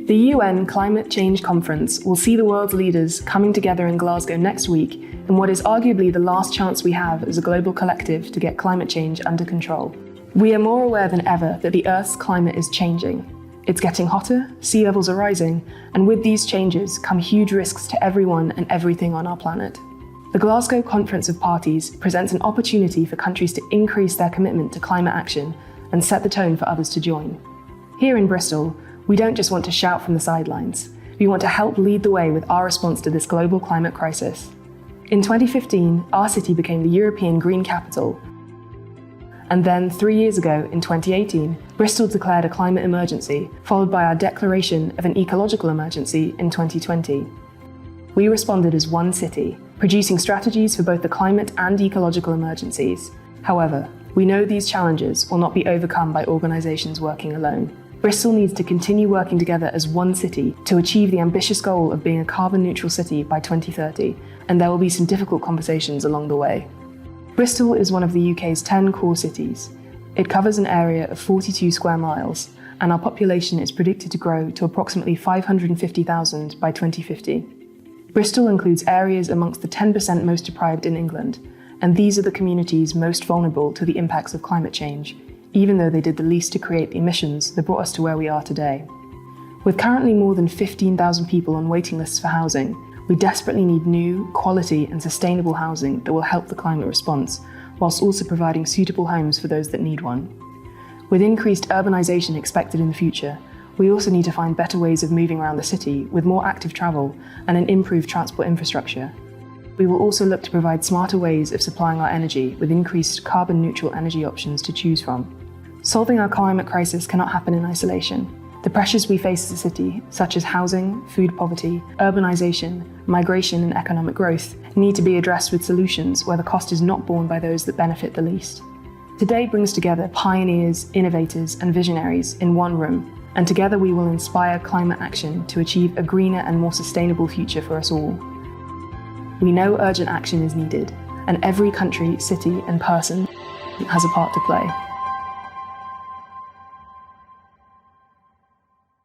The UN Climate Change Conference will see the world's leaders coming together in Glasgow next week in what is arguably the last chance we have as a global collective to get climate change under control. We are more aware than ever that the Earth's climate is changing. It's getting hotter, sea levels are rising, and with these changes come huge risks to everyone and everything on our planet. The Glasgow Conference of Parties presents an opportunity for countries to increase their commitment to climate action and set the tone for others to join. Here in Bristol, we don't just want to shout from the sidelines. We want to help lead the way with our response to this global climate crisis. In 2015, our city became the European Green Capital. And then 3 years ago, in 2018, Bristol declared a climate emergency, followed by our declaration of an ecological emergency in 2020. We responded as one city, producing strategies for both the climate and ecological emergencies. However, we know these challenges will not be overcome by organisations working alone. Bristol needs to continue working together as one city to achieve the ambitious goal of being a carbon-neutral city by 2030, and there will be some difficult conversations along the way. Bristol is one of the UK's 10 core cities. It covers an area of 42 square miles, and our population is predicted to grow to approximately 550,000 by 2050. Bristol includes areas amongst the 10% most deprived in England, and these are the communities most vulnerable to the impacts of climate change, even though they did the least to create the emissions that brought us to where we are today. With currently more than 15,000 people on waiting lists for housing, we desperately need new, quality and sustainable housing that will help the climate response, whilst also providing suitable homes for those that need one. With increased urbanisation expected in the future, we also need to find better ways of moving around the city with more active travel and an improved transport infrastructure. We will also look to provide smarter ways of supplying our energy with increased carbon-neutral energy options to choose from. Solving our climate crisis cannot happen in isolation. The pressures we face as a city, such as housing, food poverty, urbanisation, migration and economic growth, need to be addressed with solutions where the cost is not borne by those that benefit the least. Today brings together pioneers, innovators and visionaries in one room, and together we will inspire climate action to achieve a greener and more sustainable future for us all. We know urgent action is needed, and every country, city and person has a part to play.